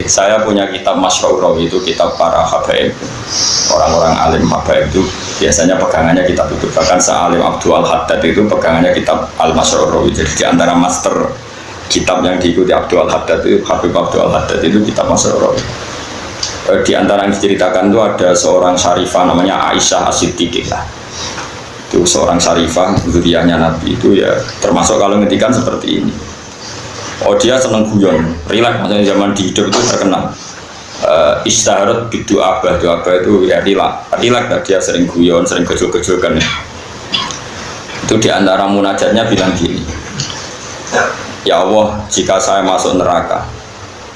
Saya punya kitab Masyhur, itu kitab para habaib, orang-orang alim habaib itu biasanya pegangannya kitab itu. Bahkan Sa'alim Abdul Haddad itu pegangannya kitab Al-Masyhur. Jadi di antara master kitab yang diikuti Abdul Haddad itu, Habib Abdul Haddad itu kitab Masyhur. Di antara yang diceritakan itu ada seorang syarifah namanya Aisyah As-Siddiqah. Itu seorang syarifah, zuriyahnya Nabi itu ya termasuk kalau ngetikan seperti ini. Oh dia seneng guyon, rileks, maksudnya zaman di hidup itu terkenal. Istaharat bidu abah itu ya rileks, dia sering guyon, sering gejol-gejolkan. Itu diantara munajatnya bilang gini, ya Allah, jika saya masuk neraka,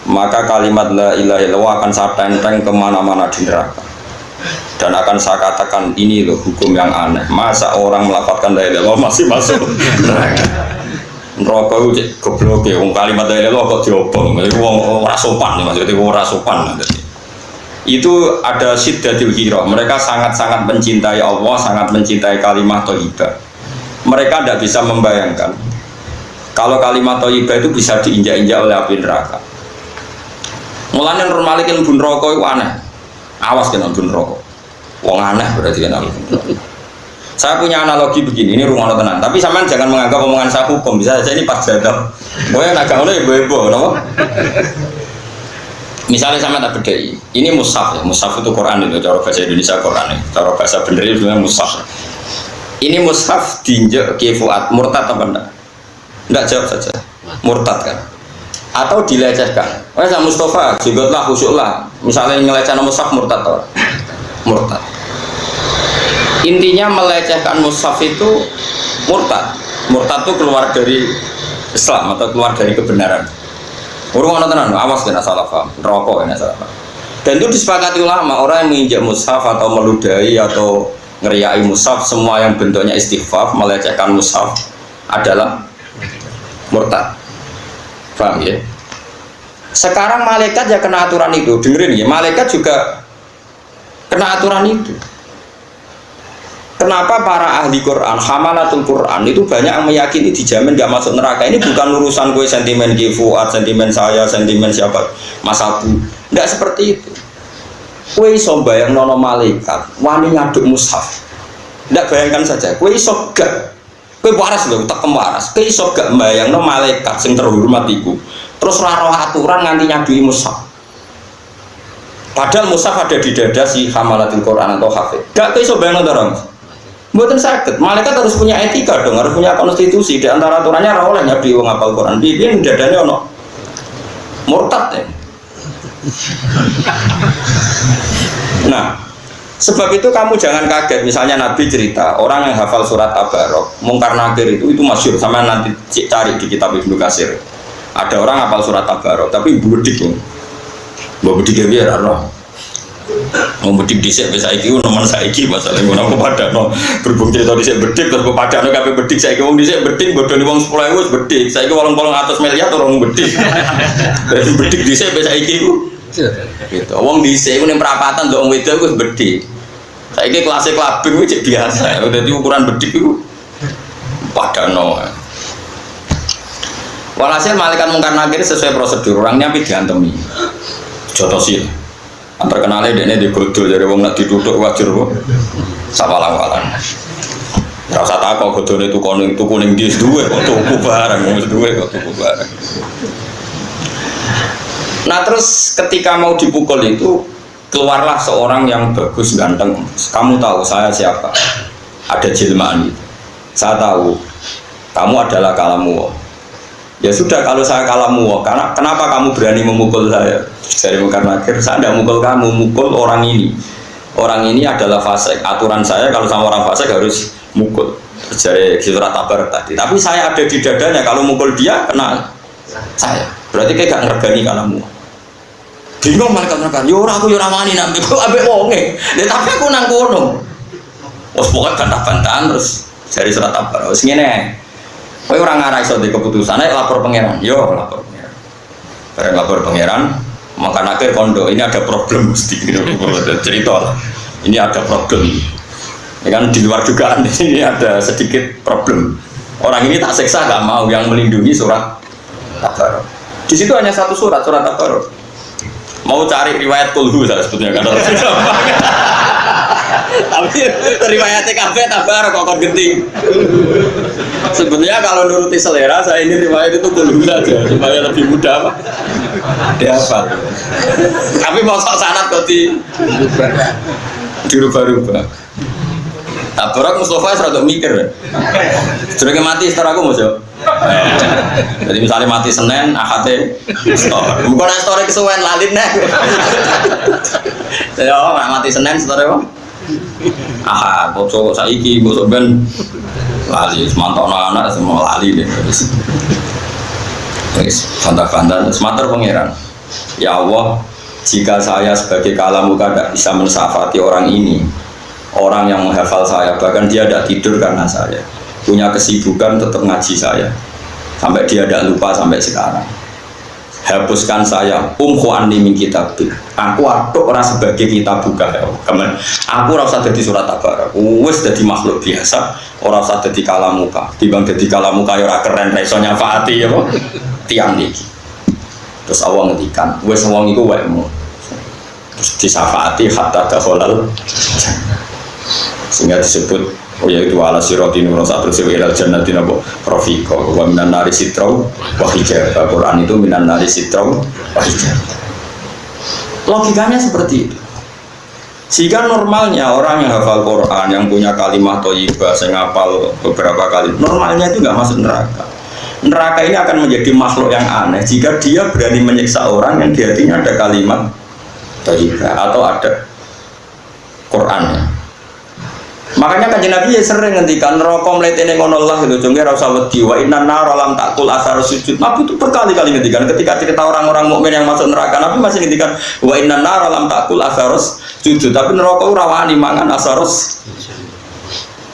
maka kalimat la ilaha illallah akan saya tenteng kemana-mana di neraka, dan akan saya katakan ini loh hukum yang aneh, masa orang melafalkan la ilaha illallah masih masuk neraka. Neraka itu goblok ya, kalimat la ilaha illallah kok diobong, itu ora sopan, maksudnya ora sopan. Itu ada syiddatul hirah, mereka sangat-sangat mencintai Allah, sangat mencintai kalimat thayyibah. Mereka tidak bisa membayangkan kalau kalimat thayyibah itu bisa diinjak-injak oleh api neraka. Mulane normalikin bun neraka itu aneh. Awas kena bun neraka. Wong aneh berarti kena bun neraka. Saya punya analogi begini, ini rumah tenan. Tapi sampean jangan menganggap omongan saya hukum. Bisa saja ini pas jadab. Boya agak ngono ya ibu-ibu, napa? Misalnya sama tak bedai. Ini mushaf ya. Mushaf itu Quran itu, cara bahasa Indonesia Quran. Cara bahasa bener itu sebenarnya mushaf. Ini mushaf diinjak ke Fuad, murtad apa enggak? Enggak, jawab saja. Murtad kan? Atau dilecehkan. Wah, Mustafa, jigotlah, khusyuklah. Misalnya ngelecehkan mushaf murtad atau murtad. Intinya melecehkan mushaf itu murtad. Murtad itu keluar dari Islam atau keluar dari kebenaran. Orang tenan, awas kena salah paham, rokok kena salah paham. Dan itu disepakati ulama, orang yang menginjak mushaf atau meludahi atau ngeriai mushaf, semua yang bentuknya istighfar, melecehkan mushaf adalah murtad. Paham ya? Sekarang malaikat ya kena aturan itu. Dengerin ya, malaikat juga kena aturan itu. Kenapa para ahli Quran, hamalatul Quran itu banyak yang meyakini dijamin gak masuk neraka? Ini bukan urusan gue sentimen Fuad, sentimen saya, sentimen siapa, Mas Abu. Tidak seperti itu. Gue iso bayang nono malaikat, wani ngaduk mushaf. Tidak bayangkan saja. Gue iso gak, gue waras loh, tak waras. Gue iso gak bayang nono malaikat yang terhormat itu. Terus raro aturan nganti nyadui mushaf. Padahal mushaf ada di dada si hamalatul Quran atau hafid. Gak gue iso bayang nono. Buatan sakit, malaikat harus punya etika dong, harus punya konstitusi. Di antara aturannya rawoleh nyabdi wong apal Quran. Bikin dadanya ono murtad ya. Nah, sebab itu kamu jangan kaget. Misalnya Nabi cerita orang yang hafal surat Tabarok, Mungkar Nakir itu masyhur. Sama nanti cari di kitab Ibnu Katsir. Ada orang hafal surat Tabarok, tapi budik tuh, budik dia biar roh. Mau bedik disek bisa iki nomor saiki masalah ngono kepada no berhubung cerita disek bedik terus kepada no kabeh bedik saiki wong disek bedik bodoni wong 10.000 wis bedik saiki 800 miliar orang bedik dari bedik disek bisa iki ku gitu wong disek ning perapatan ndok wong wedok wis bedik saiki kelas klabing wis biasa dadi ukuran bedik iku padano. Walhasil malaikat Mungkar Nakir sesuai prosedur orangnya tapi diantemi jotosil antar kenalnya dia digodol dari wong nak diduduk wajar kok sawalang-walang rasa takut godol itu kuning dia dua kok tuku barang nah terus ketika mau dipukul itu keluarlah seorang yang bagus ganteng. Kamu tahu saya siapa? Ada jelmaan itu. Saya tahu kamu adalah kalamu. Ya sudah kalau saya kalamu, karena kenapa kamu berani memukul saya? Dari Mungkar Nakir, saya tidak mukul kamu, mukul orang ini. Orang ini adalah fasik. Aturan saya kalau sama orang fasik harus mukul. Dari surat Tabarok tadi. Tapi saya ada di dadanya, kalau mukul dia kena saya. Berarti kayak gak ngergani kalamu. Bingung malaikat Mungkar. Yo aku yo ramani nambe kok ambek wonge. Tapi aku nang kono. Wes pokoke bantah-bantahan terus dari surat Tabarok. Wis ngene. Kowe ora ngarai iso di keputusan, ayo lapor pangeran. Yo lapor pangeran. Bareng lapor pangeran, Mungkar Nakir kondo, ini ada problem mesti cerita. Ini ada problem. Ya kan di luar dugaan ini ada sedikit problem. Orang ini tak seksa gak mau yang melindungi surat Tabarok. Di situ hanya satu surat Tabarok. Mau cari riwayat kulhu saya sebetulnya kan. Tapi riwayatnya kafe tabar kok genting. Sebenarnya kalau nuruti selera saya ini riwayat itu kulhu saja supaya lebih mudah Pak. Dihafal. Tapi mau sok sanad kok dirubah-rubah. Tabarak Mustafa serata mikir. Sudah mati setelah aku Mas yo. Jadi misalnya mati Senin, Ahadnya store. Bukan store kesuwen lalin nih. Ya, mati Senin store apa? Ahad, bocor saiki, bocor ben lali, semantau anak semua lali deh. Terus bantah-bantah, semater pangeran. Ya Allah, jika saya sebagai kalamuka tidak bisa mensafati orang ini, orang yang menghafal saya, bahkan dia tidak tidur karena saya punya kesibukan tetap ngaji saya sampai dia tidak lupa sampai sekarang. Hapuskan saya anni min kitabil. Aku aduk ora sebagai kitab buka ya. Kemen aku ora usah dadi surat tabarak. Wis dadi makhluk biasa, ora usah dadi kalamuka. Timbang dadi kalamuka ya ora keren ra iso nyafaati ya apa? Tiang iki. Terus Allah ngendikan, wis wong iku wekmu. Terus disafaati hatta dakhalal. Sehingga disebut yaitu ala siratin murasat terus ilal jannatin apa rafiqa wa minan nari sitrau wa hijab. Al-Qur'an itu minan nari sitrau wa hijab. Logikanya seperti itu. Sehingga normalnya orang yang hafal Quran, yang punya kalimat thayyibah, yang hafal beberapa kali, normalnya itu nggak masuk neraka. Neraka ini akan menjadi makhluk yang aneh jika dia berani menyiksa orang yang di hatinya ada kalimat thayyibah atau ada Qurannya. Makanya Kanjeng Nabi ya sering ngendikan neraka mletene ngono Allah itu jengke ra usah wedi wa innan nar lam taqul asar sujud. Nabi itu berkali-kali ngendikan ketika cerita orang-orang mukmin yang masuk neraka, Nabi masih ngendikan wa innan nar lam taqul asar sujud, tapi neraka ora wani mangan asar.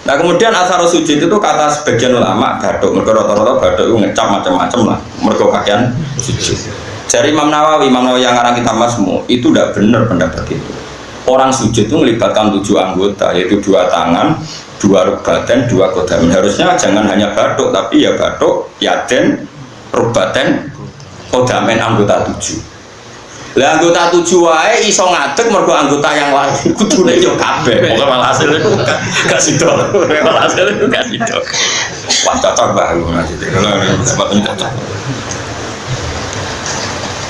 Nah, kemudian asar sujud itu kata sebagian ulama gaduk, mergo rata-rata gaduk itu ngecap macam-macam lah, mergo kakean sujud. Dari Imam Nawawi yang ngarang kitab Masmu itu tidak benar pendapat itu. Orang sujud itu melibatkan 7 anggota, yaitu 2 tangan, 2 rukbaten, 2 kodamin. Harusnya jangan hanya batuk, tapi ya batuk, yaden, rukbaten, kodamen anggota 7. Lah anggota 7 wae iso ngadeg mergo anggota yang lain kudune yo kabeh. Pokoke malah hasil itu gak sido. Malah hasil itu gak sido. Wah cocok banget maksudnya. Kalau cocok.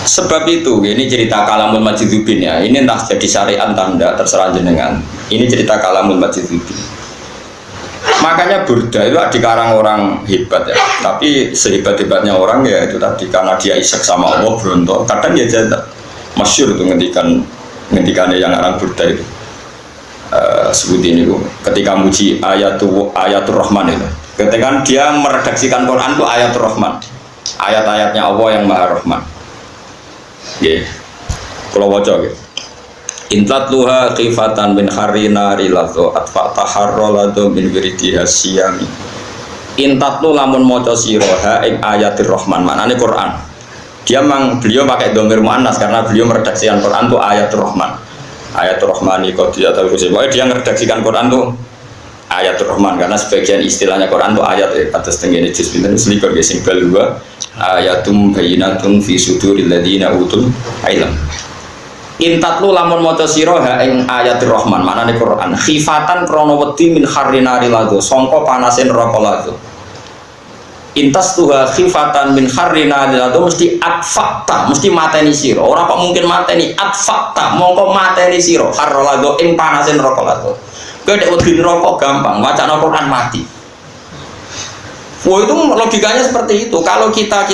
Sebab itu, ini cerita Kalamul Majidubin ya. Ini entah jadi syariat tanda terserah jenengan. Ini cerita Kalamul Majidubin. Makanya Burda itu dikarang orang hebat ya. Tapi sehebat-hebatnya orang ya itu tadi karena dia isek sama Allah berontok. Kadang ya jadi masyhur itu ngendikannya yang orang Burda itu. Sebut ini bu. Ketika muji ayatul Rahman itu. Ketika dia meredaksikan Quran itu ayatul Rahman. Ayat-ayatnya Allah yang Maha Rahman. Ya, kalau wajah gitu. Intat luha kifatan min harina rilato atfa taharrolado min wiridiha siyami. Intat lu lamun moco siroha ing ayatir Rahman. Maknanya Quran. Beliau pakai dhamir muannas karena beliau meredaksikan Quran tuh ayatul Rahman. Ayatul Rahmani qadiyatul kursi. Pokoknya dia meredaksikan Quran tuh ayatul Rahman karena sebagian istilahnya Quran tuh ayat atas tenggene juz pinten selikur ge sing bal dua ayatum bayyinatun fi suduril ladina utul ilm. Intatlu lamun maca sira ha ing ayatir Rahman manane Quran khifatan krana wedi min harrinari lado sangka panasin neraka lado. Intas tuha khifatan min harrinari lado mesti atfakta mesti mateni sira. Ora kok mungkin mateni atfakta mongko mateni sira harrolado ing panasin neraka lado. Kowe nek wedi neraka gampang wacana Quran mati. Wah itu logikanya seperti itu. Kalau kita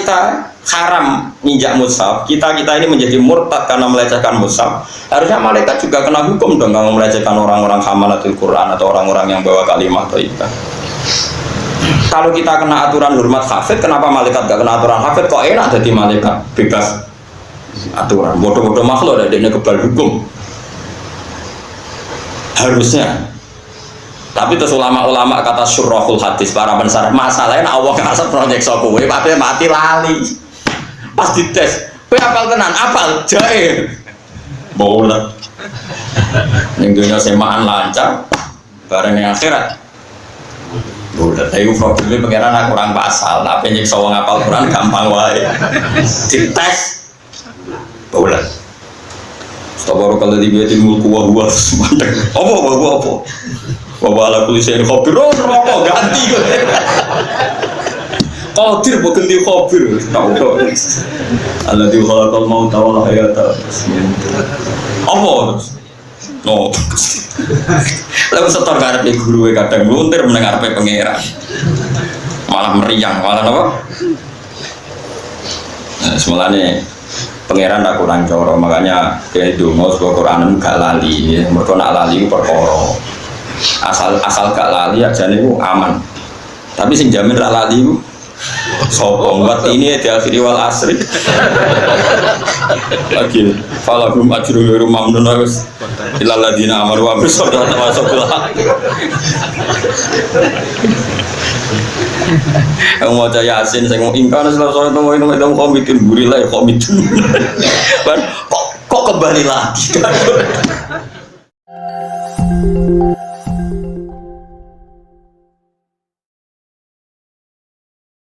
haram nginjak mushaf, kita ini menjadi murtad karena melecehkan mushaf. Harusnya malaikat juga kena hukum dong kalau melecehkan orang-orang hamalatul Quran atau orang-orang yang bawa kalimat thayyibah. Kalau kita kena aturan hormat hafid, kenapa malaikat gak kena aturan hafid? Kok enak jadi malaikat bebas aturan? Bodoh-bodoh makhluk ada dia kebal hukum. Harusnya. Tapi terus ulama-ulama kata syurahul hadis para pensarah masalahnya Allah ngasep proyek kowe padahal mati lali pas dites kowe apal tenan apal jae bola ning dunia semaan lancar bareng yang akhirat bola tapi problemnya pengiran aku kurang pasal tapi nyiksa wong apal Quran gampang wae dites bola Tabaraka alladzi bi yadihi mulku wa huwa mandek. Apa? Wa ala kulli syai'in qadir. Rokok ganti. Qadir bukan di khabir. Tahu kok. Alladzi khalaqal mauta wal hayata. Apa? No. Lalu setor ngarepe guru kadang luntir meneng ngarepe pangeran. Malah meriang, malah apa? Nah, semulane pangeran tak kurang coro, makanya kayak dongo sebuah Quran gak lali, ya. Mereka nak lali itu perkara. Asal gak lali aja nih aman. Tapi sing jamin rak lali itu sopong. Buat ini di akhiri wal asri. Lagi, falahum ajrul ghairu mamnun harus ilal ladina amanu wa amilus sholihati wa sabila. Yang mau caya Yasin, saya mau ingkar selesai itu mau komitin gurila ya komitin. Kok kembali lagi?